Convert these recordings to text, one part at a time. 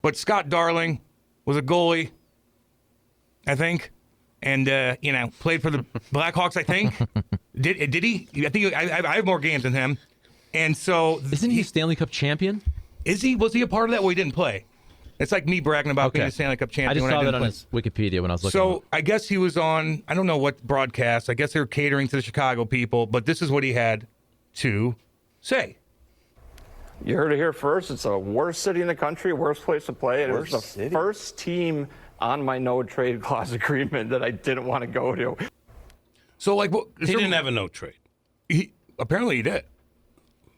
But Scott Darling was a goalie, I think, and played for the Blackhawks. I think did he? I think I have more games than him, and so isn't he Stanley Cup champion? Is he? Was he a part of that? Well, he didn't play. It's like me bragging about being a Stanley Cup champion. I just when saw I that didn't on play. his Wikipedia when I was looking. So I guess he was on, I don't know what broadcast. I guess they were catering to the Chicago people, but this is what he had to say. You heard it here first. It's the worst city in the country, worst place to play. It was the first team on my no trade clause agreement that I didn't want to go to. So, like, he didn't have a no trade. Apparently he did.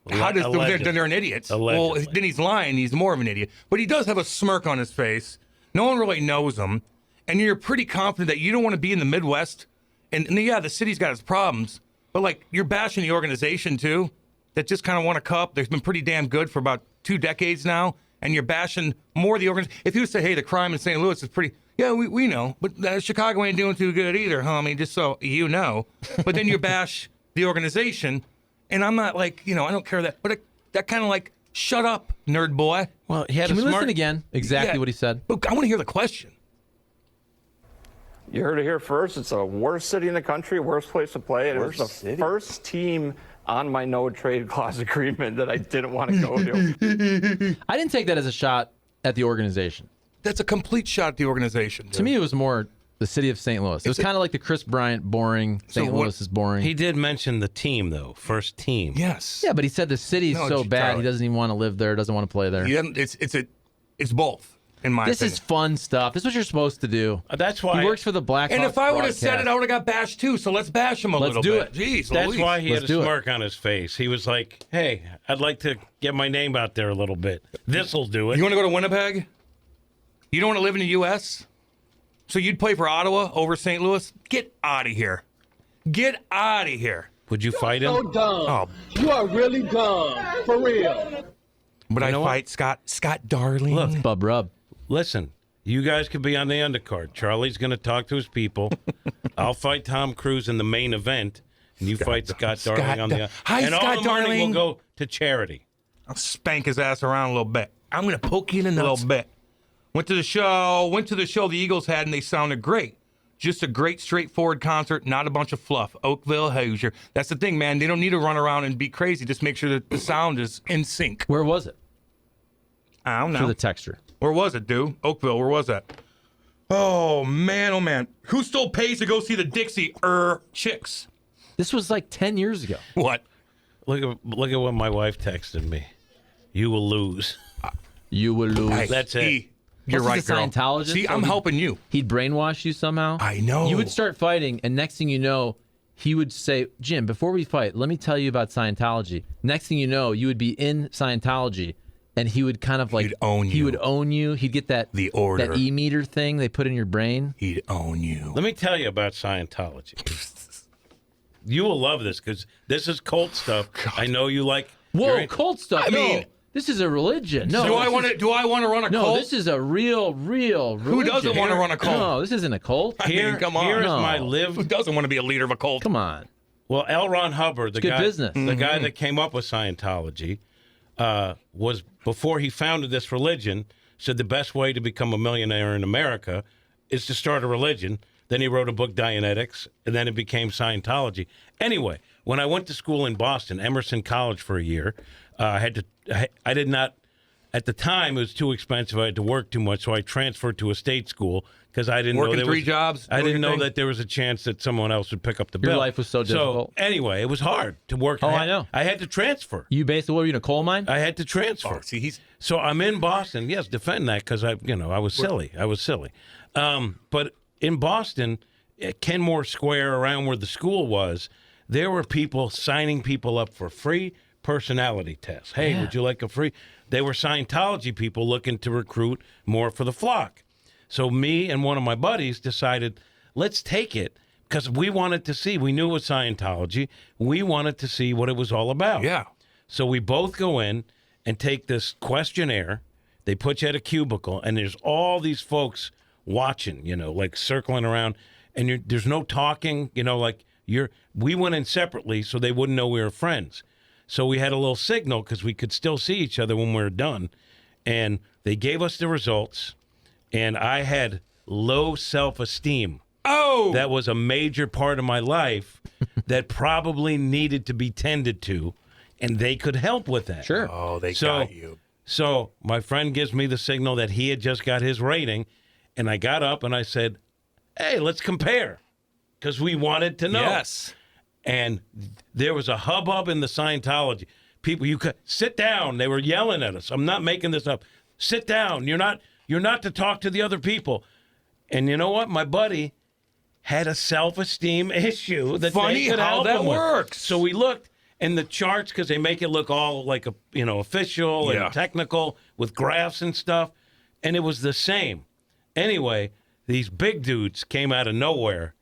How does then they're an idiot? Well, then he's lying. He's more of an idiot. But he does have a smirk on his face. No one really knows him, and you're pretty confident that you don't want to be in the Midwest. And yeah, the city's got its problems, but like you're bashing the organization too, that just kind of won a cup. They've been pretty damn good for about 2 decades now, and you're bashing more the organization. If you say, hey, the crime in St. Louis is pretty, yeah, we know, but Chicago ain't doing too good either, homie. Just so you know. But then you bash the organization. And I'm not like, I don't care that kind of like, shut up, nerd boy. Well, he had Can we listen again? Exactly what he said. But I want to hear the question. You heard it here first. It's the worst city in the country, worst place to play. It was the first team on my no trade clause agreement that I didn't want to go to. I didn't take that as a shot at the organization. That's a complete shot at the organization. Dude. To me, it was more the city of St. Louis. It was kind of like the Chris Bryant boring. St. Louis is boring. He did mention the team, though. First team. Yes. Yeah, but he said the city's so bad, Charlie. He doesn't even want to live there, doesn't want to play there. Yeah, it's both, in my opinion. This is fun stuff. This is what you're supposed to do. That's why. He works for the Blackhawk. And if I would have said it, I would have got bashed too, so let's bash him a little bit. Let's do it. Jeez, That's Louise. why he had a smirk on his face. He was like, hey, I'd like to get my name out there a little bit. This'll do it. You want to go to Winnipeg? You don't want to live in the U.S.? So you'd play for Ottawa over St. Louis? Get out of here. Get out of here. Would you fight him? So dumb. Oh. You are really dumb. For real. Would I fight Scott Darling? Look, Bub Rub. Listen, you guys could be on the undercard. Charlie's going to talk to his people. I'll fight Tom Cruise in the main event, and you fight Scott Darling on the other. Hi, and Scott all the money Darling. will go to charity. I'll spank his ass around a little bit. I'm going to poke you in the little bit. Went to the show the Eagles had, and they sounded great. Just a great, straightforward concert, not a bunch of fluff. Oakville, Hoosier. That's the thing, man. They don't need to run around and be crazy. Just make sure that the sound is in sync. Where was it? I don't know. For the texture. Where was it, dude? Oakville, where was that? Oh, man. Who still pays to go see the Dixie Chicks? This was like 10 years ago. What? Look at what my wife texted me. You will lose. You will lose. Hey, That's it. You're right, a girl. Scientologist. See, I'm helping you. He'd brainwash you somehow. I know. You would start fighting, and next thing you know, he would say, Jim, before we fight, let me tell you about Scientology. Next thing you know, you would be in Scientology, and he would kind of like... He'd own you. He would own you. He'd get that... The order. That E-meter thing they put in your brain. He'd own you. Let me tell you about Scientology. You will love this, because this is cult stuff. God. I know you like... Whoa, cult stuff. I mean... This is a religion. No. Do I want to run a cult? No, this is a real religion. Who doesn't want to run a cult? No, this isn't a cult. Come on. Here's my Who doesn't want to be a leader of a cult? Come on. Well, L. Ron Hubbard, the guy that came up with Scientology, was before he founded this religion, said the best way to become a millionaire in America is to start a religion. Then he wrote a book, Dianetics, and then it became Scientology. Anyway, when I went to school in Boston, Emerson College for a year, I did not, at the time, it was too expensive. I had to work too much, so I transferred to a state school because I didn't know there was 3 jobs. I didn't know that there was a chance that someone else would pick up the bill. Your life was so difficult. So anyway, it was hard to work. Oh, I know. I had to transfer. You basically were in a coal mine? I had to transfer. Oh, see, so I'm in Boston. Yes, defend that because I was silly. I was silly. But in Boston, at Kenmore Square, around where the school was, there were people signing people up for free personality tests. Hey, would you like a free? They were Scientology people looking to recruit more for the flock. So me and one of my buddies decided, let's take it because we wanted to see. We knew it was Scientology. We wanted to see what it was all about. Yeah. So we both go in and take this questionnaire. They put you at a cubicle, and there's all these folks watching, like circling around, and there's no talking, we went in separately so they wouldn't know we were friends. So we had a little signal because we could still see each other when we were done. and they gave us the results, and I had low self-esteem. Oh! That was a major part of my life that probably needed to be tended to, and they could help with that. Sure. Oh, they got you. So my friend gives me the signal that he had just got his rating, and I got up and I said, hey, let's compare, because we wanted to know. Yes. And there was a hubbub in the Scientology. People, you could sit down. They were yelling at us. I'm not making this up. Sit down. You're not to talk to the other people. And you know what? My buddy had a self-esteem issue that Funny they could how help that him with. works. So we looked, and the charts, because they make it look all like official and technical with graphs and stuff, and it was the same. Anyway, these big dudes came out of nowhere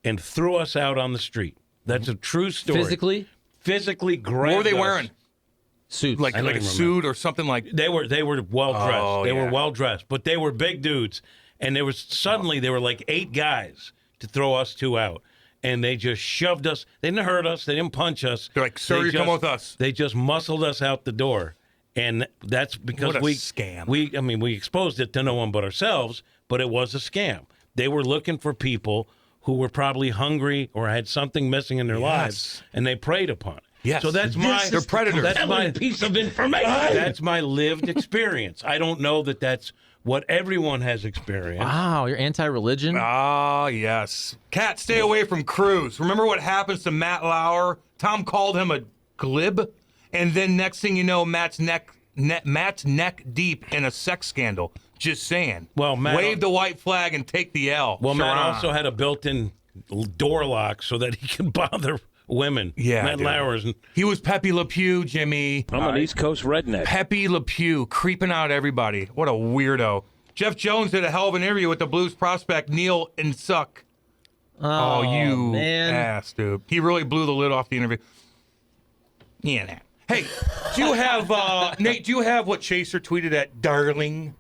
and threw us out on the street. That's a true story. Physically grabbed us. What were they wearing? Suits. Like a suit or something like. They were well dressed. Oh, They were well dressed, but they were big dudes, and there were like 8 guys to throw us 2 out, and they just shoved us. They didn't hurt us. They didn't punch us. They're like, sir, you come with us. They just muscled us out the door, and that's because What a scam. We exposed it to no one but ourselves, but it was a scam. They were looking for people who were probably hungry or had something missing in their lives, and they preyed upon it. Yes. So that's They're predators. That's my piece of information. That's my lived experience. I don't know that that's what everyone has experienced. Wow, you're anti-religion? Ah, yes. Cat, stay away from Cruz. Remember what happens to Matt Lauer? Tom called him a glib, and then next thing you know, Matt's neck deep in a sex scandal. Just saying. Well, Matt, wave the white flag and take the L. Well, Matt Sharon. also had a built-in door lock so that he could bother women. Yeah, Matt dude. Lauer's. He was Pepe Le Pew, Jimmy. I'm an East Coast redneck. Pepe Le Pew, creeping out everybody. What a weirdo. Jeff Jones did a hell of an interview with the Blues prospect Neil Nsuck. Oh, you man. ass, dude. He really blew the lid off the interview. Yeah. Hey, do you have, Nate, do you have what Chaser tweeted at Darling?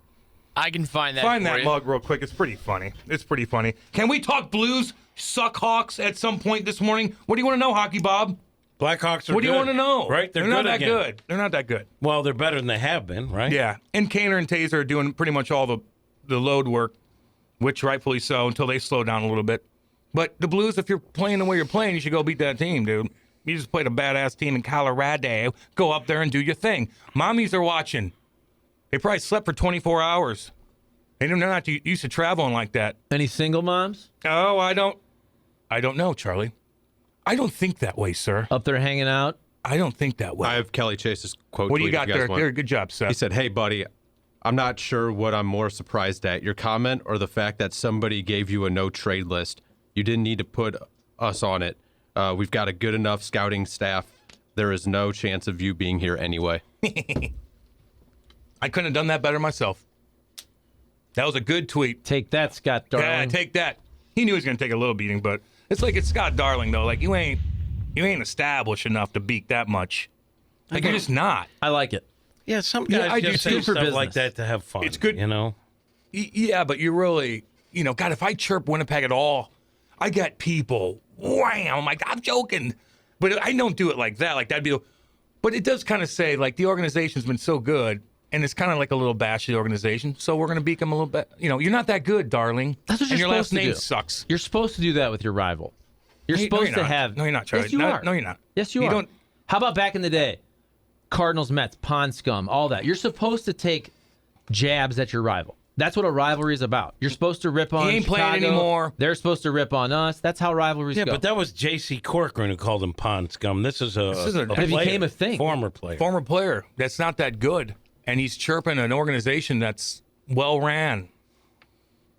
I can find that Find for that you. mug real quick. It's pretty funny. It's pretty funny. Can we talk Blues suck Hawks at some point this morning? What do you want to know, Hockey Bob? Blackhawks are What do you good, want to know? Right? They're good not that again. good. They're not that good. Well, they're better than they have been, right? Yeah. And Kaner and Taser are doing pretty much all the load work, which rightfully so, until they slow down a little bit. But the Blues, if you're playing the way you're playing, you should go beat that team, dude. You just played a badass team in Colorado. Go up there and do your thing. Mommies are watching. They probably slept for 24 hours. They're not used to traveling like that. Any single moms Oh, I don't know, Charlie. I don't think that way, sir. up there hanging out? I don't think that way. I have Kelly Chase's quote. What do you tweet got if guys there? want. There, good job, Seth. He said, "Hey, buddy, I'm not sure what I'm more surprised at, your comment or the fact that somebody gave you a no-trade list. You didn't need to put us on it. We've got a good enough scouting staff. There is no chance of you being here anyway." I couldn't have done that better myself. That was a good tweet. Take that, Scott Darling. Yeah, take that. He knew he was going to take a little beating, but it's like it's Scott Darling, though. Like, you ain't established enough to beat that much. Like, you're just not. I like it. Yeah, some Yeah, guys I do just too. say Good for stuff like business. that to have fun. It's good. You know? Yeah, but you're really, God, if I chirp Winnipeg at all, I get people, wham, I'm like, I'm joking. But I don't do it like that. Like, that'd be, but it does kind of say, like, the organization's been so good, and it's kind of like a little bash of the organization, so we're going to beat them a little bit. You're not that good, darling. That's what and you're your last supposed to name do. sucks. You're supposed to do that with your rival. You're No, supposed you're to not. have. No, you're not, Charlie. Yes, you No, are. no, you're not. Yes, you You are. don't- How about back in the day? Cardinals, Mets, Pond Scum, all that. You're supposed to take jabs at your rival. That's what a rivalry is about. You're supposed to rip on ain't playing Chicago. anymore. They're supposed to rip on us. That's how rivalries Yeah, go. but that was J.C. Corcoran who called him pond scum. This is a But it became a thing. Former player. Former player that's not that good, and he's chirping an organization that's well ran.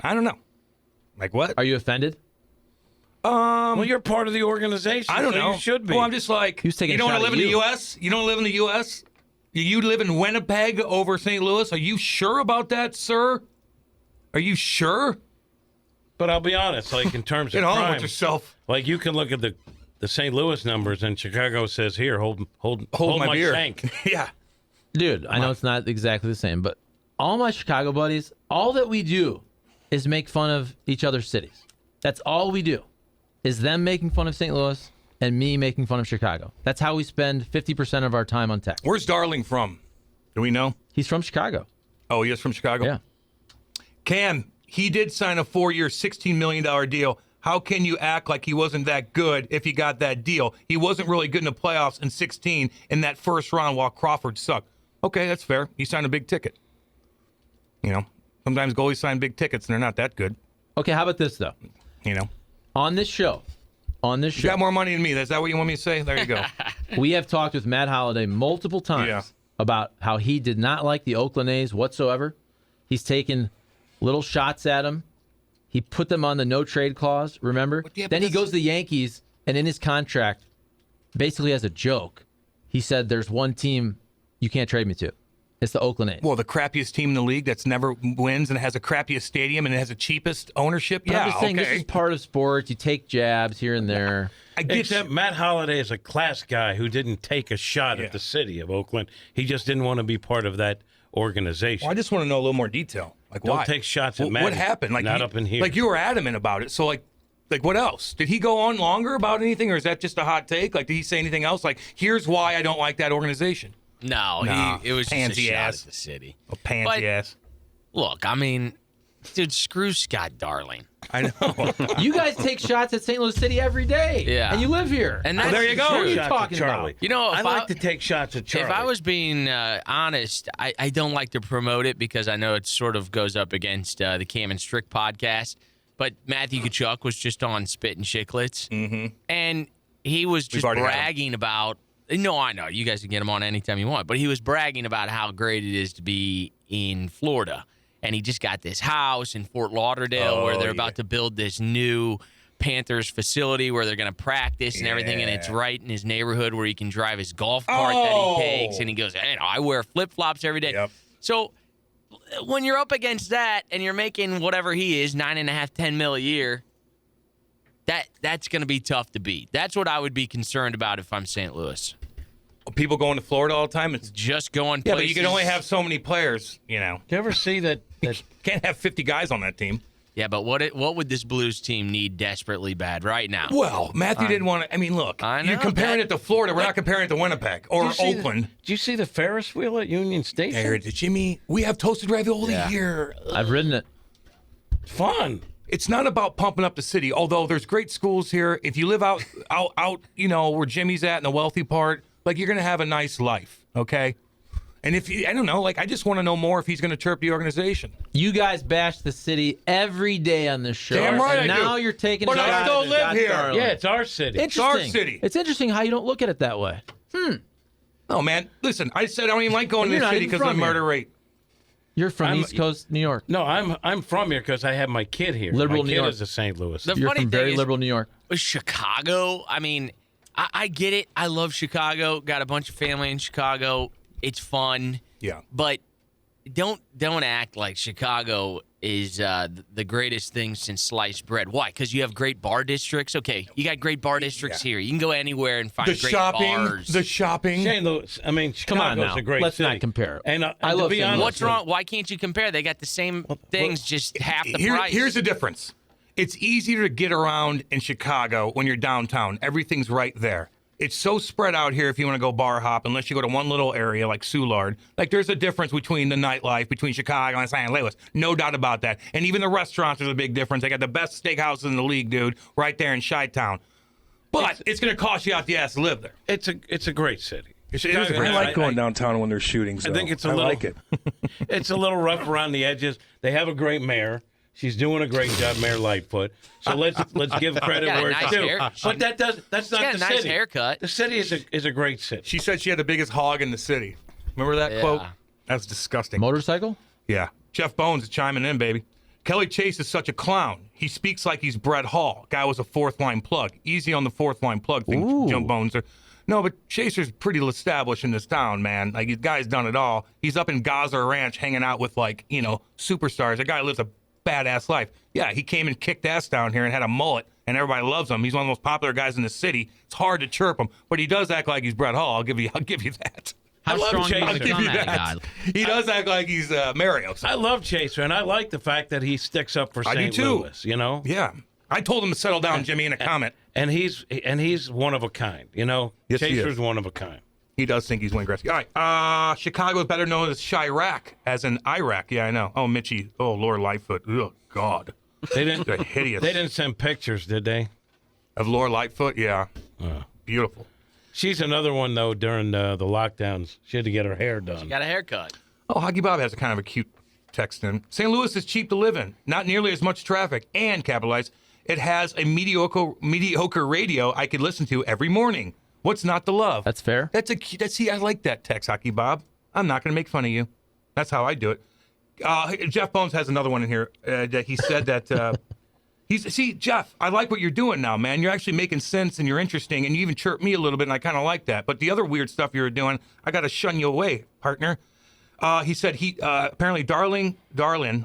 I don't know. Like what? Are you offended? Well, you're part of the organization. I don't so know. You should be. Well, I'm just like, He was taking you a don't want shot to live at in the you. U.S.? You don't live in the U.S.? You live in Winnipeg over St. Louis? Are you sure about that, sir? Are you sure? But I'll be honest, like in terms Get of on crime, with yourself. like you can look at the St. Louis numbers, and Chicago says, "Here, hold my beer." shank." Yeah. Dude, I know it's not exactly the same, but all my Chicago buddies, all that we do is make fun of each other's cities. That's all we do, is them making fun of St. Louis and me making fun of Chicago. That's how we spend 50% of our time on text. Where's Darling from? Do we know? He's from Chicago. Oh, he is from Chicago? Yeah. Cam, he did sign a 4-year, $16 million deal. How can you act like he wasn't that good if he got that deal? He wasn't really good in the playoffs in 16 in that first round while Crawford sucked. Okay, that's fair. He signed a big ticket. You know, sometimes goalies sign big tickets and they're not that good. Okay, how about this, though? You know, On this show, you got more money than me. Is that what you want me to say? There you go. we have talked with Matt Holliday multiple times about how he did not like the Oakland A's whatsoever. He's taken little shots at him. He put them on the no-trade clause, remember? Then he goes to the Yankees, and in his contract, basically as a joke, he said there's one team you can't trade me to. It's the Oakland A's. Well, the crappiest team in the league that's never wins and has the crappiest stadium and it has the cheapest ownership. But I'm just saying, this is part of sports. You take jabs here and there. I get Except Matt Holliday is a class guy who didn't take a shot at the city of Oakland. He just didn't want to be part of that organization. Well, I just want to know a little more detail. Like, Don't why? take shots at Matt. What happened? Like, not up in here. Like, you were adamant about it. So, like, what else? Did he go on longer about anything, or is that just a hot take? Like, did he say anything else? Like, here's why I don't like that organization. No, it was just a pansy shot ass. at the city. A pansy ass. Look, I mean, dude, screw Scott Darling. I know. You guys take shots at St. Louis City every day. Yeah. And you live here. And Well, that's there you go. What are you Shots at talking Charlie. about? You know, I like to take shots at Charlie. If I was being honest, I don't like to promote it because I know it sort of goes up against the Cam and Strick podcast. But Matthew Tkachuk was just on Spit and Chicklets, and he was just already had him. bragging about. No, I know you guys can get him on anytime you want, but he was bragging about how great it is to be in Florida, and he just got this house in Fort Lauderdale where they're about to build this new Panthers facility where they're going to practice and everything, and it's right in his neighborhood where he can drive his golf cart that he takes, and he goes, hey, I wear flip-flops every day. Yep. So when you're up against that and you're making whatever he is, $9.5, $10 million a year, that's going to be tough to beat. That's what I would be concerned about if I'm St. Louis. People going to Florida all the time. It's Just going yeah, places. but you can only have so many players. You know, Do you ever see that can't have 50 guys on that team. Yeah, but what would this Blues team need desperately bad right now? Well, Matthew didn't want to. I mean, look, I know, you're comparing it to Florida. We're not comparing it to Winnipeg or Oakland. Did you see the Ferris wheel at Union Station? There, Jimmy, we have toasted ravioli here. I've ridden it. Fun. It's not about pumping up the city, although there's great schools here. If you live out, you know, where Jimmy's at in the wealthy part, like, you're going to have a nice life, okay? And if you, I don't know, like, I just want to know more if he's going to chirp the organization. You guys bash the city every day on this show. Damn right and I do. now you're taking But I shots still at live Scott here. Darling. Yeah, it's our city. Interesting. our city. It's interesting how you don't look at it that way. No, man, listen, I said I don't even like going to You're the not city even because of the from here. murder rate. You're from East Coast New York. No, I'm from here because I have my kid here. Liberal my New kid York. is a St. Louis. The You're funny from thing very is, liberal New York. Chicago, I mean, I get it. I love Chicago. Got a bunch of family in Chicago. It's fun. Yeah. But don't act like Chicago is the greatest thing since sliced bread. Why? Because you have great bar districts? Okay, you got great bar districts here. You can go anywhere and find The great shopping, bars. the shopping. St. Louis. I mean, Come on Chicago's now. a great Let's city. not compare. And I to love be St. Louis. honest, What's wrong? Why can't you compare? They got the same things, just half the price. Here's the difference. It's easier to get around in Chicago when you're downtown. Everything's right there. It's so spread out here if you want to go bar hop, unless you go to one little area like Soulard. Like, there's a difference between the nightlife between Chicago and St. Louis. No doubt about that. And even the restaurants, there's a big difference. They got the best steakhouses in the league, dude, right there in Chi-Town. But it's going to cost you out the ass to live there. it's a great city. It is a I great like going downtown when there's shootings. I think though. it's a I little. like it. It's a little rough around the edges. They have a great mayor. She's doing a great job, Mayor Lightfoot. So let's give credit Got a where nice it's due. hair. But that's not got the a nice city. haircut. The city is a great city. She said she had the biggest hog in the city. Remember that Yeah. quote? That's disgusting. Motorcycle? Yeah. Jeff Bones is chiming in, baby. Kelly Chase is such a clown. He speaks like he's Brett Hall. Guy was a fourth-line plug. Easy on the fourth-line plug thing, Jump Bones. No, but Chaser's pretty established in this town, man. Like, the guy's done it all. He's up in Gaza Ranch hanging out with, like, you know, superstars. The guy lives a badass life. Yeah, he came and kicked ass down here and had a mullet, and everybody loves him. He's one of the most popular guys in the city. It's hard to chirp him, but he does act like he's Brett Hall. I'll give you that. How love strong Chaser. you I'll give become you at it, that. guy? He does act like he's Mario. I love Chaser, and I like the fact that he sticks up for I do St. too. Louis. You know, Yeah. I told him to settle down, Jimmy, in a comment. and he's one of a kind. You know, Yes, he Chaser's is. one of a kind. He does think he's Wayne Gretzky. All right. Chicago is better known as Chirac, as in Iraq. Yeah, I know. Oh, Mitchie. Oh, Laura Lightfoot. Oh, God. They didn't. They're hideous. They didn't send pictures, did they? Of Laura Lightfoot? Yeah. Beautiful. She's another one, though, during the lockdowns. She had to get her hair done. She got a haircut. Oh, Hockey Bob has a kind of a cute text in. St. Louis is cheap to live in. Not nearly as much traffic. And, capitalize, it has a mediocre radio I could listen to every morning. What's not to love? That's fair. See, I like that text, Hockey Bob. I'm not going to make fun of you. That's how I do it. Jeff Bones has another one in here that he said that Jeff, I like what you're doing now, man. You're actually making sense and you're interesting, and you even chirp me a little bit, and I kind of like that. But the other weird stuff you were doing, I got to shun you away, partner. He said apparently Darlin,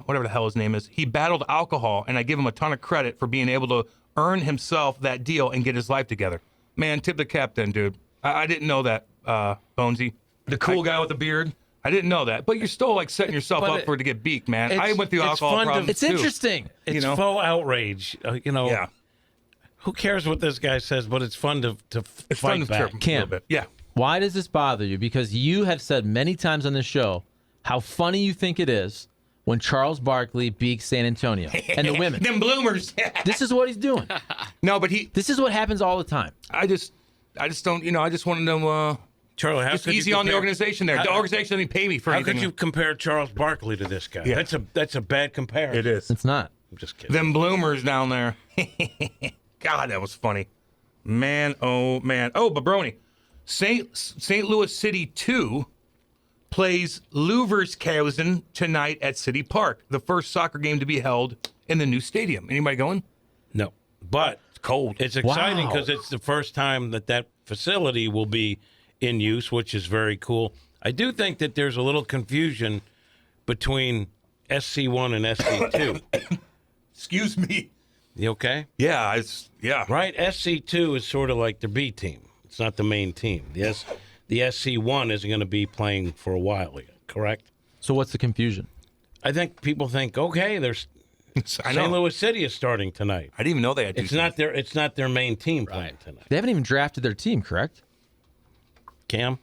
whatever the hell his name is, he battled alcohol, and I give him a ton of credit for being able to earn himself that deal and get his life together. Man, tip the cap then, dude. I didn't know that, Bonesy. The cool guy with the beard. I didn't know that. But you're still like setting yourself up for it to get beaked, man. I went through alcohol problems It's interesting. It's faux outrage. Yeah. Who cares what this guy says, but it's fun to It's fight fun to back. chirp him a little bit. Yeah. Why does this bother you? Because you have said many times on this show how funny you think it is when Charles Barkley beats San Antonio and the women. Them bloomers. This is what he's doing. No, but This is what happens all the time. I just don't, I just wanted to, Charlie, how just could you easy on the compare- organization there. The organization didn't pay me for How anything. could you compare Charles Barkley to this guy? Yeah. That's a bad comparison. It is. It's not. I'm just kidding. Them bloomers down there. God, that was funny. Man, oh, man. Oh, Babroni. St. Louis City 2 plays Leverkusen tonight at City Park, the first soccer game to be held in the new stadium. Anybody going? No, but It's cold. it's exciting Wow. because it's the first time that facility will be in use, which is very cool. I do think that there's a little confusion between SC1 and SC2. Excuse me. You okay? Yeah, Right? SC2 is sort of like the B team. It's not the main team. The SC1 isn't going to be playing for a while yet, correct? So what's the confusion? I think people think, okay, there's I St. know. Louis City is starting tonight. I didn't even know they had two It's not their main team playing tonight. They haven't even drafted their team, correct? Cam?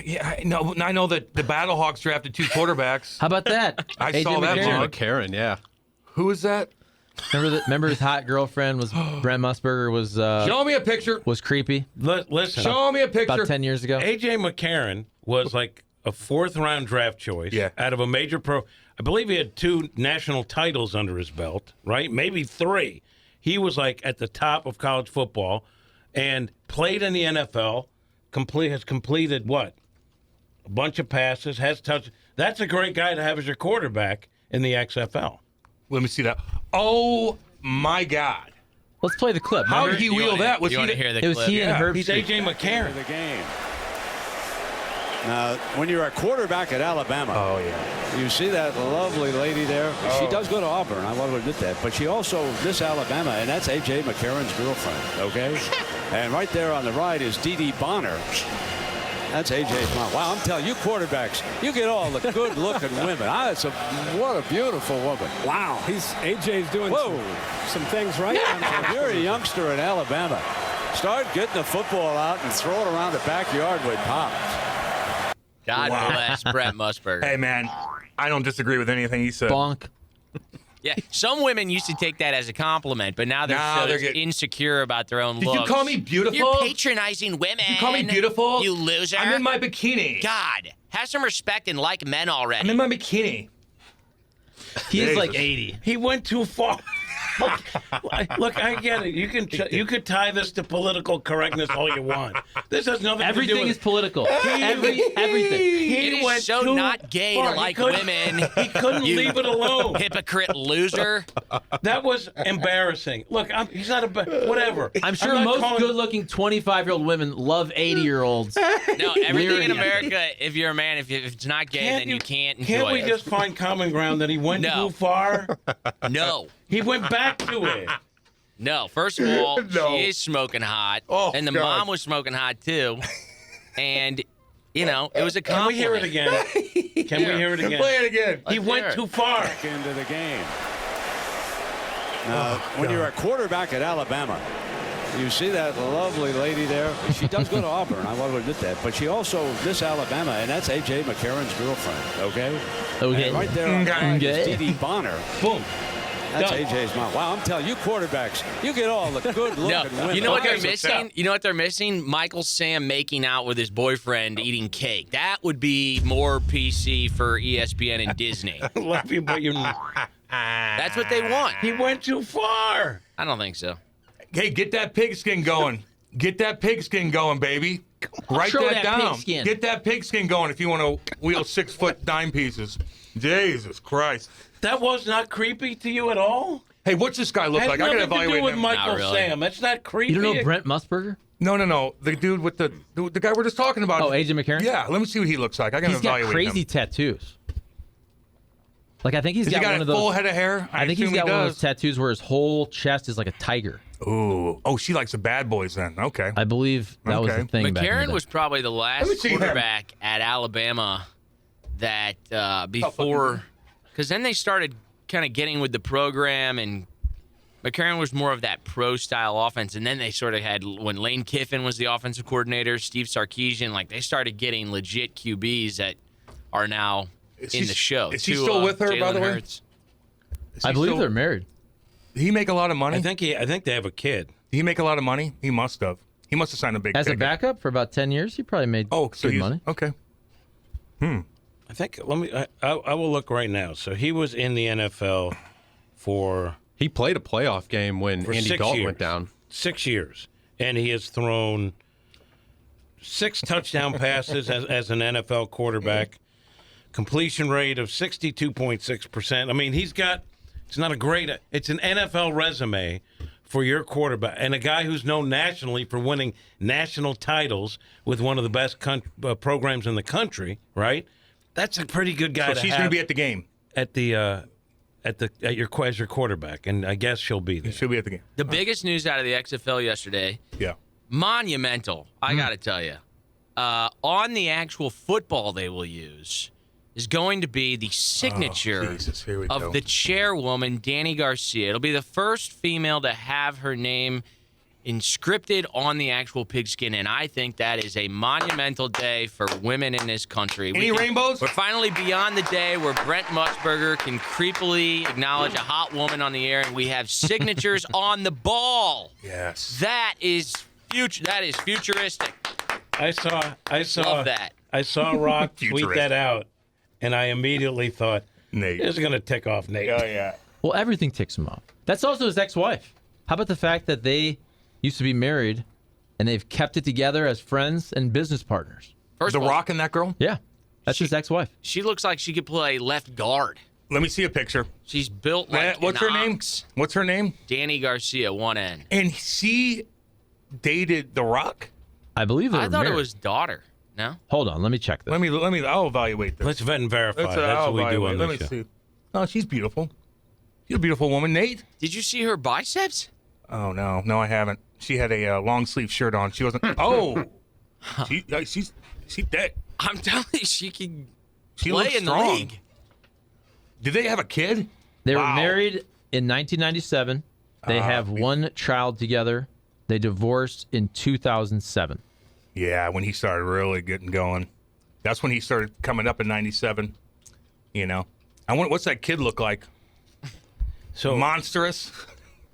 Yeah, I know that the Battlehawks drafted two quarterbacks. How about that? I AJ saw that McCarron. blog. Karen, yeah. Who is that? Remember his hot girlfriend was Brent Musburger Show me a picture. was creepy Listen, Show me a picture. about 10 years ago. A.J. McCarron was like a fourth-round draft choice out of a major pro. I believe he had 2 national titles under his belt, right? Maybe 3. He was like at the top of college football and played in the NFL, has completed what? A bunch of passes, has touched. That's a great guy to have as your quarterback in the XFL. Let me see that. Oh, my God. Let's play the clip. How Remember? did he wheel that? You want to hear the It was clip? he and Herb He's Street. A.J. McCarron. The game. Now, when you're a quarterback at Alabama, you see that lovely lady there. She does go to Auburn, I want to admit that. But she also Miss Alabama, and that's A.J. McCarron's girlfriend, okay? And right there on the right is Dee Dee Bonner. That's A.J.'s mom. Wow, I'm telling you, quarterbacks, you get all the good-looking women. What a beautiful woman. Wow, AJ's doing some things right. If you're a youngster in Alabama, start getting the football out and throw it around the backyard with pops. God bless Brent Musburger. Hey, man, I don't disagree with anything he said. Bonk. Yeah, some women used to take that as a compliment, but now they're getting insecure about their own Did looks. you call me beautiful? You're patronizing women. Did you call me beautiful? You loser. I'm in my bikini. God, have some respect and like men already. I'm in my bikini. He is Jesus. like 80. He went too far. Look, I get it. You could tie this to political correctness all you want. This has nothing to do Everything with is political. Everything. It is went so too not gay far. to like He couldn't- women. He couldn't You leave it alone. Hypocrite loser. That was embarrassing. Look, he's not whatever. I'm sure not most calling- good-looking 25-year-old women love 80-year-olds. No, everything in Weird. America, if you're a man, if it's not gay, then you can't enjoy Can't we it. just find common ground that he went No. too far? No. He went back to it. No, first of all, No. she is smoking hot, Oh, and the God. mom was smoking hot too, and it was a Can we compliment. hear it again? Can we hear it again? Play it again. He Let's went hear it. too far. Into the game. Now, when you're a quarterback at Alabama, You see that lovely lady there? She does go to Auburn. I want to admit that. But she also, Miss Alabama, and that's A.J. McCarron's girlfriend, okay? Okay. And right there on the right Okay. is Dee Dee Bonner. Boom. That's Done. A.J.'s mom. Wow, I'm telling you, quarterbacks, you get all the good-looking No, women. you know what they're Okay, so missing? You know what they're missing? Michael Sam making out with his boyfriend eating cake. That would be more PC for ESPN and Disney. I love you, but you're. That's what they want. He went too far. I don't think so. Hey, get that pigskin going. Get that pigskin going, baby. Write Show that that down. pigskin. Get that pigskin going if you want to wheel 6-foot dime pieces. Jesus Christ. That was not creepy to you at all? Hey, what's this guy look Has like? I gotta nothing to evaluate do with him. Michael Not really. Sam. That's not creepy. You don't know Brent Musburger? No. The dude with the guy we're just talking about. Oh, A.J. McCarron? Yeah, let me see what he looks like. I gotta He's got evaluate crazy him. tattoos. Like, I think he's Has he got got one a of those. full head of hair? I think he's assume got he one of does. those tattoos where his whole chest is like a tiger. Ooh. Oh, she likes the bad boys then. Okay. I believe that was Okay. the thing. back in the McCarron day. was probably the last me see him. quarterback at Alabama that before, because then they started kind of getting with the program, and McCarron was more of that pro-style offense, and then they sort of had, when Lane Kiffin was the offensive coordinator, Steve Sarkisian, like they started getting legit QBs that are now in the show. Is he still with her, by Jalen the way? Hurts. Is I he believe still- they're married. Did he make a lot of money? I think they have a kid. Did he make a lot of money? He must have. He must have signed a big As a ticket. backup for about 10 years, he probably made Oh, so good he's money. okay. I think I will look right now. So he was in the NFL for He played a playoff game when Andy 6 Dalton years. went down. 6 years, and he has thrown 6 touchdown passes as an NFL quarterback. Completion rate of 62.6%. I mean, it's not a great, it's an NFL resume for your quarterback, and a guy who's known nationally for winning national titles with one of the best programs in the country, right? That's a pretty good guy So to she's have going to be at the game. at your as your quarterback, and I guess she'll be there. She'll be at the game. The biggest news out of the XFL yesterday, Yeah. monumental, I got to tell you. On the actual football they will use is going to be the signature Jesus, here we go. of the chairwoman, Dani Garcia. It'll be the first female to have her name inscripted on the actual pigskin, and I think that is a monumental day for women in this country. Any rainbows? We're finally beyond the day where Brent Musburger can creepily acknowledge a hot woman on the air, and we have signatures on the ball. Yes. That is futuristic. I saw Love that. I saw Rock tweet Futuristic. that out, and I immediately thought, Nate. "This is going to tick off Nate." Oh, yeah. Well, everything ticks him off. That's also his ex-wife. How about the fact that they used to be married and they've kept it together as friends and business partners? First The of all, Rock and that girl? Yeah, that's his ex-wife. she looks like she could play left guard. Let me see a picture. She's built like What's an her name? ox. What's her name? Dani Garcia, 1N. And she dated The Rock? I believe they I were thought married. it was daughter. No? Hold on, let me check this. Let me, I'll evaluate this. Let's vet and verify. That's I'll what we do evaluate. on Let this me show. see. Oh, she's beautiful. She's a beautiful woman. Nate? Did you see her biceps? Oh, no. No, I haven't. She had a long sleeve shirt on. She wasn't. Oh! She's thick. I'm telling you, she can She play looks in strong. the league. Did they have a kid? They were Wow. married in 1997. They have one child together. They divorced in 2007. Yeah, when he started really getting going. That's when he started coming up in 97. You know? I wonder, what's that kid look like? So Monstrous?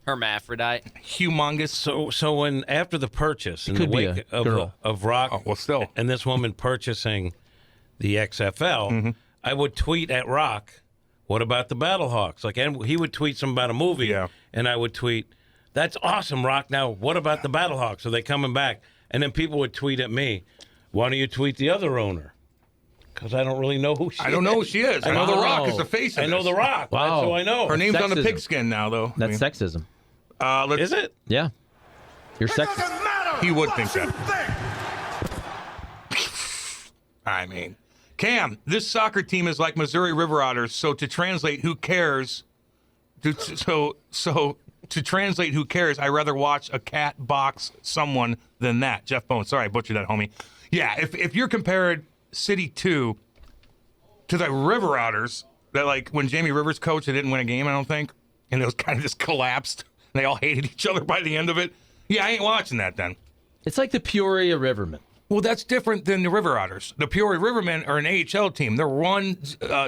Hermaphrodite. Humongous? So when after the purchase in the could be wake a girl. of Rock, Oh, well, still. and this woman purchasing the XFL, I would tweet at Rock, "What about the Battlehawks?" Like, and he would tweet some about a movie, Yeah. and I would tweet, "That's awesome, Rock. Now, what about the Battlehawks? Are they coming back?" And then people would tweet at me, "Why don't you tweet the other owner?" Because I don't really know who she is. I don't know who she is. I know The Rock is the Wow. face of I know this. The Rock. Wow. That's who I know. Her name's on the Sexism. pigskin now, though. That's sexism. Let's, Is it? Yeah. You're sexist. He would think that. I mean, Cam, this soccer team is like Missouri River Otters. So to translate, who cares? So to translate, who cares? I'd rather watch a cat box someone than that. Jeff Bones. Sorry, I butchered that, homie. Yeah, if you're compared City 2 to the River Otters, that like when Jamie Rivers coached, they didn't win a game, I don't think, and it was kind of just collapsed. They all hated each other by the end of it. Yeah, I ain't watching that then. It's like the Peoria Rivermen. Well, that's different than the River Otters. The Peoria Rivermen are an AHL team. They're one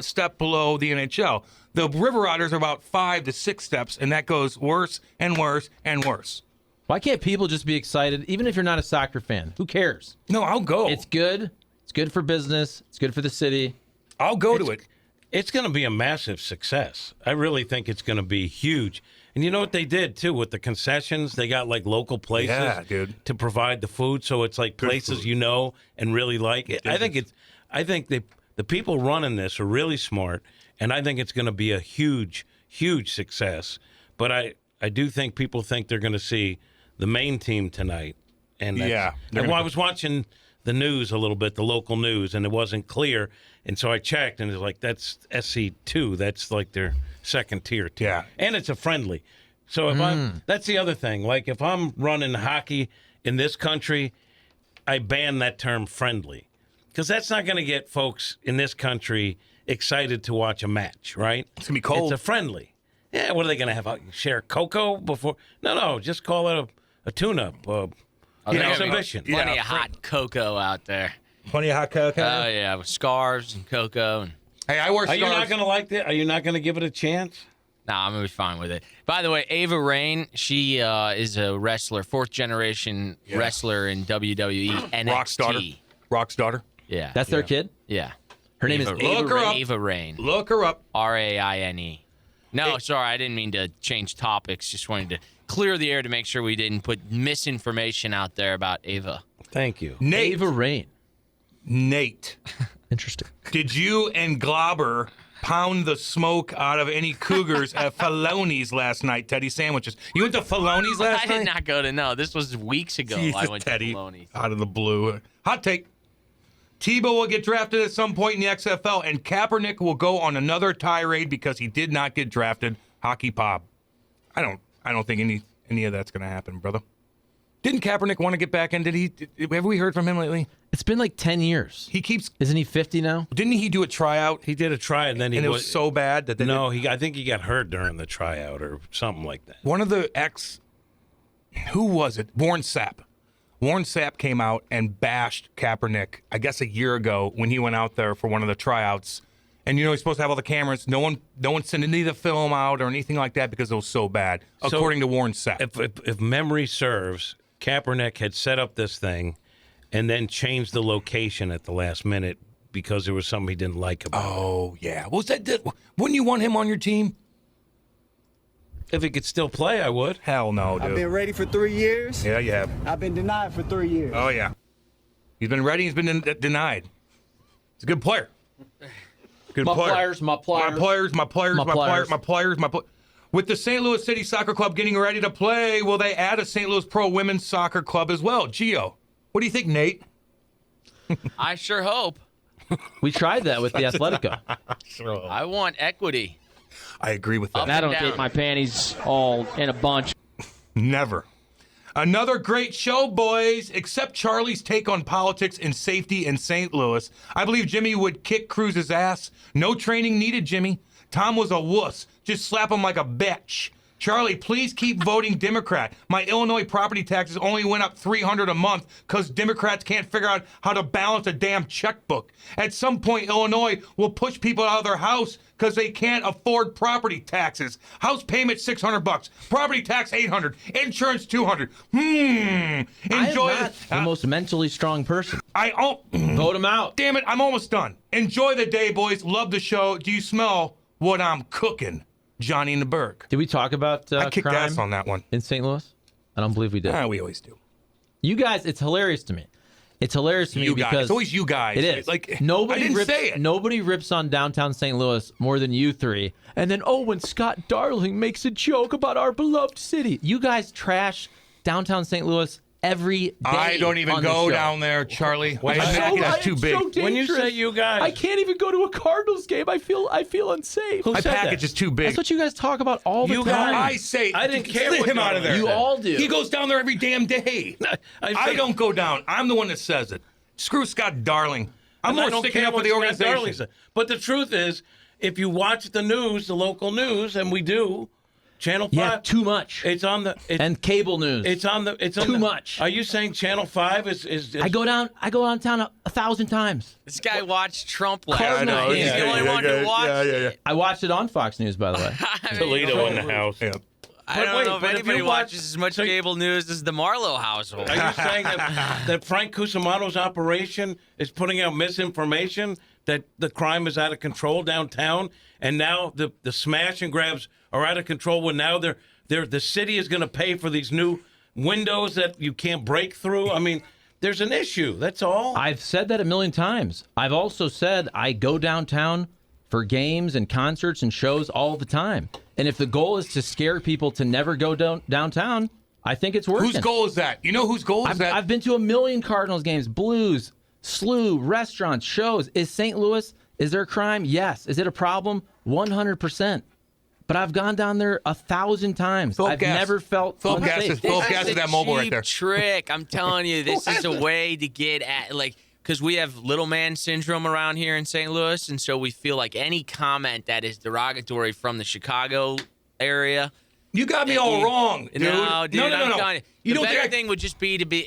step below the NHL. The River Otters are about 5 to 6 steps, and that goes worse and worse and worse. Why can't people just be excited, even if you're not a soccer fan? Who cares? No, I'll go. It's good. It's good for business. It's good for the city. I'll go to it. It's going to be a massive success. I really think it's going to be huge. And you know what they did, too, with the concessions? They got, like, local places to provide the food. So it's like places you know and really like. I think the people running this are really smart, and I think it's going to be a huge, huge success. But I do think people think they're going to see the main team tonight. And I was watching the news a little bit, the local news, and it wasn't clear. And so I checked, and it's like, that's SC2. That's like their second-tier team. Yeah. And it's a friendly. So if that's the other thing. Like, if I'm running hockey in this country, I ban that term friendly. Because that's not going to get folks in this country excited to watch a match, right? It's going to be cold. It's a friendly. Yeah, what are they going to have? Share cocoa before? No, just call it a tune-up, an exhibition. Plenty of hot cocoa out there. Plenty of hot cocoa. Oh, yeah, with scarves and cocoa. Hey, I wear scarves. Are you not going to like that? Are you not going to give it a chance? Nah, I'm going to be fine with it. By the way, Ava Raine, she is a wrestler, fourth-generation wrestler in WWE, NXT. Rock's daughter. Yeah. That's their kid? Yeah. Her name is Ava Raine. Look her up. R-A-I-N-E. No, sorry, I didn't mean to change topics. Just wanted to clear the air to make sure we didn't put misinformation out there about Ava. Thank you. Nate. Ava Raine. Nate. Interesting. Did you and Globber pound the smoke out of any Cougars at Filoni's last night, Teddy Sandwiches? You went to Filoni's last night? I did not go to, no. This was weeks ago. Jesus, I went Teddy, to Filoni's. out of the blue. Hot take. Tebow will get drafted at some point in the XFL, and Kaepernick will go on another tirade because he did not get drafted. Hockey Pop. I don't think any of that's going to happen, brother. Didn't Kaepernick want to get back in? Have we heard from him lately? It's been like 10 years. Isn't he 50 now? Didn't he do a tryout? He did a tryout, and then it was so bad that I think he got hurt during the tryout or something like that. One of the who was it? Warren Sapp. Warren Sapp came out and bashed Kaepernick, I guess a year ago when he went out there for one of the tryouts. And he's supposed to have all the cameras. No one sent any of the film out or anything like that because it was so bad, according to Warren Sapp. If memory serves, Kaepernick had set up this thing and then changed the location at the last minute because there was something he didn't like about it. Oh, yeah. Wouldn't you want him on your team? If he could still play, I would. Hell no, dude. I've been ready for 3 years. Yeah, you have. I've been denied for 3 years. Oh, yeah. He's been ready. He's been denied. He's a good player. Good player. My pliers. With the St. Louis City Soccer Club getting ready to play, will they add a St. Louis Pro Women's Soccer Club as well? Gio, what do you think, Nate? I sure hope. We tried that with the Atletico. I want equity. I agree with that. And I don't get my panties all in a bunch. Never. Another great show, boys, except Charlie's take on politics and safety in St. Louis. I believe Jimmy would kick Cruz's ass. No training needed, Jimmy. Tom was a wuss. Just slap him like a bitch. Charlie, please keep voting Democrat. My Illinois property taxes only went up $300 a month because Democrats can't figure out how to balance a damn checkbook. At some point, Illinois will push people out of their house because they can't afford property taxes. House payment $600, property tax $800, insurance $200. Enjoy the most mentally strong person. Vote him out. Damn it, I'm almost done. Enjoy the day, boys. Love the show. Do you smell what I'm cooking? Johnny in the Berg. Did we talk about I kicked crime ass on that one in St. Louis? I don't believe we did. We always do. You guys, it's hilarious to me. It's hilarious to me because it's always you guys. It is. Like nobody I didn't say it. Nobody rips on downtown St. Louis more than you three. And then when Scott Darling makes a joke about our beloved city, you guys trash downtown St. Louis every day. I don't even go down there, Charlie. That's too big. When you say you guys, I can't even go to a Cardinals game. I feel unsafe. My package is too big. That's what you guys talk about all the time. I say I didn't care get what him out of there. You all do. He goes down there every damn day. I don't go down. I'm the one that says it. Screw Scott Darling. I'm more sticking up for the organization. But the truth is, if you watch the news, the local news, and we do, Channel 5? Yeah, too much. It's on the and cable news. It's on the. It's on too much. Are you saying Channel 5 is? I go downtown 1,000 times. This guy watched Trump last I know. night. He's the only one who watched it. I watched it on Fox News, by the way. Toledo in the house. Yeah. I don't know if anybody watches as much cable news as the Marlowe household. Are you saying that Frank Cusimano's operation is putting out misinformation, that the crime is out of control downtown, and now the smash and grabs are out of control, when now the city is going to pay for these new windows that you can't break through? I mean, there's an issue. That's all. I've said that a million times. I've also said I go downtown for games and concerts and shows all the time. And if the goal is to scare people to never go downtown, I think it's working. Whose goal is that? You know whose goal is that? I've been to a million Cardinals games, Blues, SLU, restaurants, shows. Is St. Louis, is there crime? Yes. Is it a problem? 100%. But I've gone down there 1,000 times. I've never felt unsafe. Philip Gas is that mobile right there. Trick. I'm telling you, this is a way to get at, like, because we have little man syndrome around here in St. Louis, and so we feel like any comment that is derogatory from the Chicago area. You got me all wrong, dude. No, dude. No. I'm telling you, You the don't better think thing would just be to be,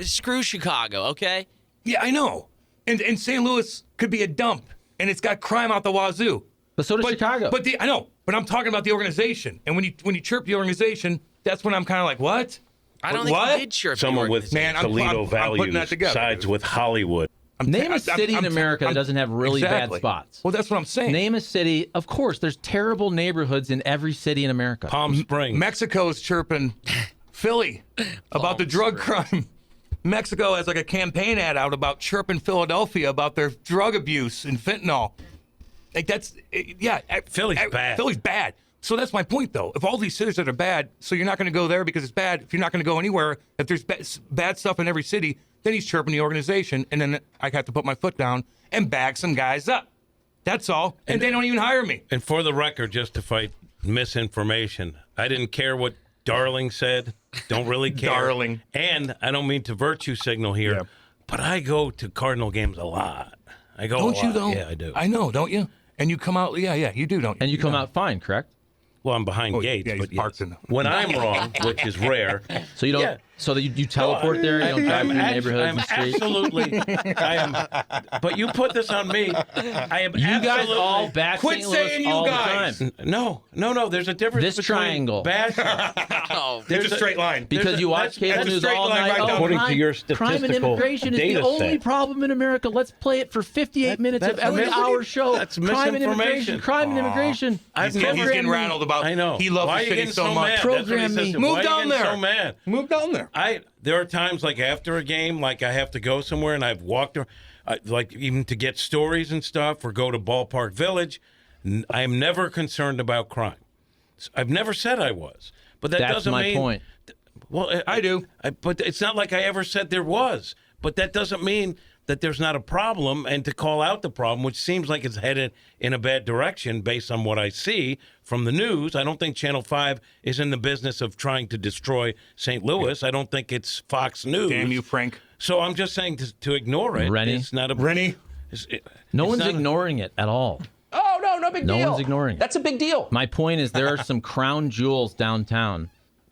screw Chicago, okay? Yeah, I know. And St. Louis could be a dump, and it's got crime out the wazoo. But so does Chicago. But I know. But I'm talking about the organization. And when you chirp the organization, that's when I'm kind of like, what? I don't think you did chirp Someone with Toledo values sides with Hollywood. Name a city in America that doesn't have really bad spots. Well, that's what I'm saying. Name a city. Of course, there's terrible neighborhoods in every city in America. Palm Springs. Mexico's chirping Philly about the drug crime. Mexico has like a campaign ad out about chirping Philadelphia about their drug abuse and fentanyl. Like Philly's bad. Philly's bad. So that's my point, though. If all these cities that are bad, so you're not going to go there because it's bad. If you're not going to go anywhere, if there's bad stuff in every city, then he's chirping the organization, and then I have to put my foot down and bag some guys up. That's all. And they don't even hire me. And for the record, just to fight misinformation, I didn't care what Darling said. Don't really care. Darling. And I don't mean to virtue signal here, but I go to Cardinal games a lot. I go Don't a lot. you, though? Yeah, I do. I know, don't you? And you come out, you do, don't you? And you come out fine, correct? Well, I'm behind gates, yeah, he's but parked in the- when I'm wrong, which is rare. So you don't. So that you teleport there. You don't drive through neighborhoods and streets. Absolutely. I am. But you put this on me. I am. You guys all bash Quit St. Louis saying all you the guys. time. No. There's a difference. This between triangle. Bash. It's a straight line. Because you watch cable that's a news straight all line night. right down. According to your crime and statistical immigration is the data only set. problem in America. Let's play it for 58 minutes of that's every mis- hour show. that's crime and immigration. misinformation. Crime and immigration. He's getting rattled about. I know. He loves Why the are you city getting so much. mad? That's what he Program says. me. Why Move are you down getting there. So mad. Move down there. There are times like after a game, like I have to go somewhere and I've walked, like even to get stories and stuff, or go to Ballpark Village. I am never concerned about crime. I've never said I was, but that That's doesn't my mean. point. Well, I do. But it's not like I ever said there was. But that doesn't mean that there's not a problem, and to call out the problem, which seems like it's headed in a bad direction based on what I see from the news. I don't think Channel 5 is in the business of trying to destroy St. Louis. I don't think it's Fox News. Damn you, Frank. So I'm just saying to ignore it. Rennie? It's not a Rennie. No one's ignoring it at all. Oh, no big deal. No one's ignoring it. That's a big deal. My point is there are some crown jewels downtown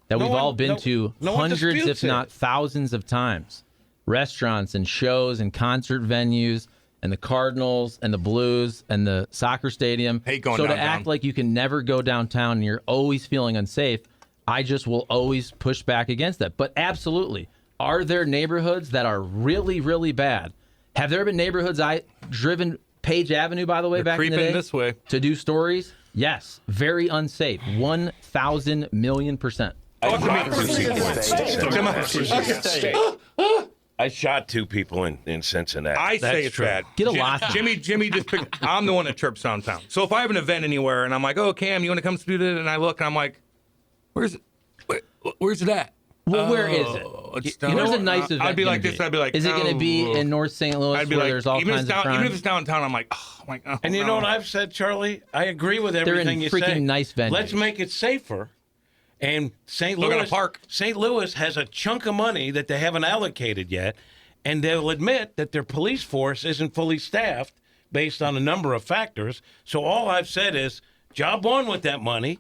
that we've all been to no one hundreds, if disputes not it. thousands of times. Restaurants and shows and concert venues and the Cardinals and the Blues and the soccer stadium. Hate going so downtown. to act like you can never go downtown and you're always feeling unsafe, I just will always push back against that. But absolutely, are there neighborhoods that are really, really bad? Have there been neighborhoods I driven Page Avenue, by the way, back in the creeping day this way. to do stories? Yes, very unsafe. 1,000 million %. I shot 2 people in Cincinnati. I say That's it's true. bad. Get a lot. Jimmy just picked. I'm the one that chirps downtown. So if I have an event anywhere and I'm like, oh, Cam, you want to come do that? And I look and I'm like, where's it at? Well, where is it? It's You know, down- where's a nice event I'd be like gonna this. I'd be like, is it going to be in North St. Louis I'd be where like, there's all even kinds if of crime? even if it's downtown, I'm like, And you know what I've said, Charlie? I agree with They're in everything you say. freaking nice venues. Let's make it safer. And St. Look at Louis, a park. St. Louis has a chunk of money that they haven't allocated yet, and they'll admit that their police force isn't fully staffed based on a number of factors. So all I've said is, job one with that money.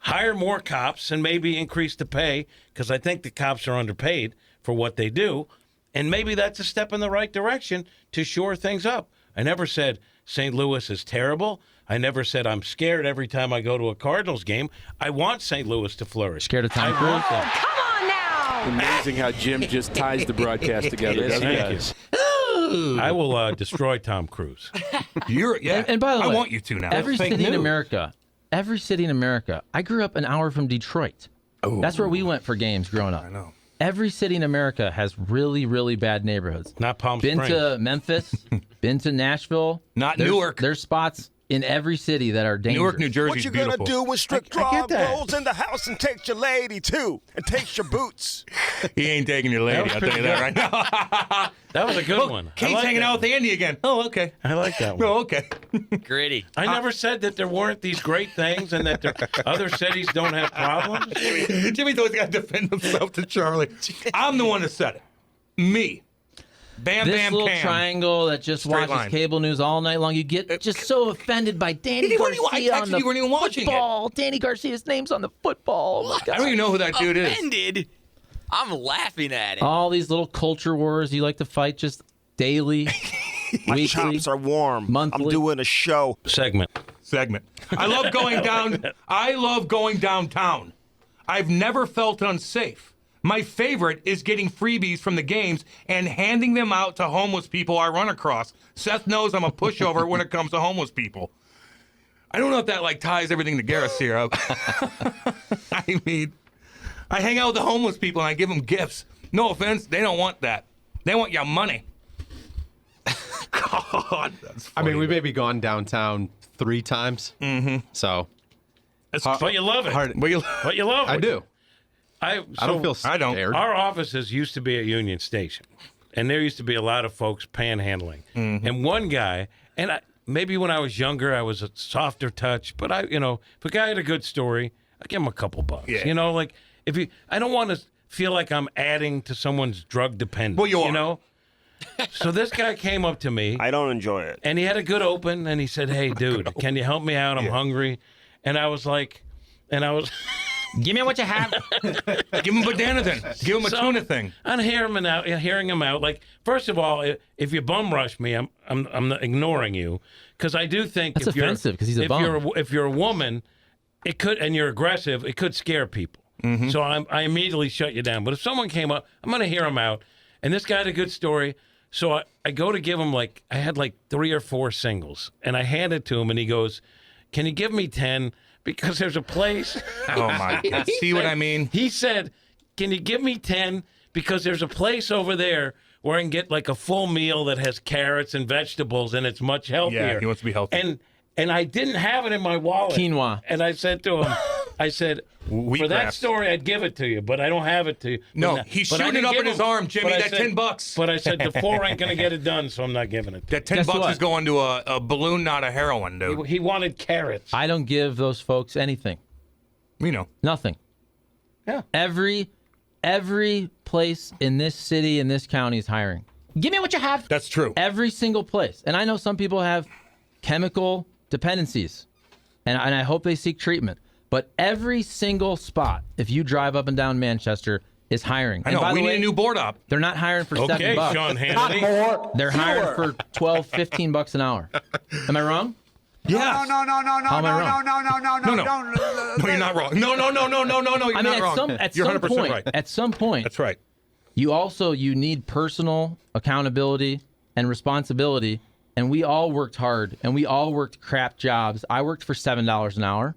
hire more cops and maybe increase the pay, because I think the cops are underpaid for what they do. And maybe that's a step in the right direction to shore things up. I never said St. Louis is terrible. I never said I'm scared every time I go to a Cardinals game. I want St. Louis to flourish. Scared of Tom Cruise? Come on now! Amazing how Jim just ties the broadcast together. Yes, doesn't thank he? you. I will destroy Tom Cruise. And by the way, I want you to now. Every That's fake city in news. America, I grew up an hour from Detroit. That's where we went for games growing up. I know. Every city in America has really, really bad neighborhoods. Not Palm Been Springs. to Memphis, been to Nashville. Not There's- Newark. There's spots in every city that are dangerous. Newark, New Jersey's What you beautiful. gonna do when strict I get dog that. rolls in the house and takes your lady too, and takes your boots? He ain't taking your lady. was I'll tell you pretty that right now. That was a good one. I Kate's like hanging that out with Andy again. Oh, okay. I like that one. Oh, okay. Gritty. I never said that there weren't these great things and that other cities don't have problems. Jimmy's always got to defend himself to Charlie. I'm the one that said it. Me. Bam, This bam, little Cam. triangle that just Straight watches line. cable news all night long, you get just so offended by Danny You weren't even- Garcia I on texted the you weren't even watching it. football. Danny Garcia's name's on the football. Oh my I God. don't even know who that dude is. Offended? I'm laughing at it. All these little culture wars you like to fight just daily, My weekly, chops are warm. monthly. I'm doing a show. Segment. I love going down. I love going downtown. I've never felt unsafe. My favorite is getting freebies from the games and handing them out to homeless people I run across. Seth knows I'm a pushover when it comes to homeless people. I don't know if that ties everything together, Sierra. I mean, I hang out with the homeless people and I give them gifts. No offense, they don't want that. They want your money. God, that's funny. I mean, we maybe gone downtown 3 times. Mm-hmm. So. But you love it. But you love it. I do. I don't feel scared. Our offices used to be at Union Station, and there used to be a lot of folks panhandling. Mm-hmm. And one guy, maybe when I was younger, I was a softer touch, but if a guy had a good story, I give him a couple bucks. Yeah. I don't want to feel like I'm adding to someone's drug dependence. Well, you are. You know? So this guy came up to me. I don't enjoy it. And he had a good open, and he said, "Hey, dude, can you help me out? I'm hungry." And I was like, Give me what you have. Give him a banana thing. Give him a tuna thing. I'm hearing him out. Like, first of all, if you bum rush me, I'm not ignoring you, because I do think That's offensive, 'cause he's a bum. If you're a woman, it could, and you're aggressive, it could scare people. Mm-hmm. So I immediately shut you down. But if someone came up, I'm going to hear him out. And this guy had a good story. So I go to give him I had 3 or 4 singles, and I hand it to him, and he goes, "Can you give me 10? Because there's a place." Oh, my God. See what I mean? He said, "Can you give me 10? Because there's a place over there where I can get a full meal that has carrots and vegetables, and it's much healthier." Yeah, he wants to be healthy. And I didn't have it in my wallet. Quinoa. And I said to him, for that story, I'd give it to you, but I don't have it to you. No, But he's but I shooting it didn't up give in his him- arm, Jimmy. but I That said- $10. But I said the 4 ain't going to get it done, so I'm not giving it to That $10 Guess what? is going to a balloon, not a heroin, dude. you. He wanted carrots. I don't give those folks anything. You know. Nothing. Yeah. Every place in this city, in this county is hiring. Give me what you have. That's true. Every single place. And I know some people have chemical dependencies, and I hope they seek treatment. But every single spot, if you drive up and down Manchester, is hiring. I know. And by We the need way, a new board op. they're not hiring for Okay, $7. Sean Hannity. They're hiring for $12, $15 an hour. Am I wrong? Yes. No, How am I wrong? No, you're not wrong. No, you're I mean, not wrong. You're 100% right. At some point, That's right. you need personal accountability and responsibility. And we all worked hard, and we all worked crap jobs. I worked for $7 an hour.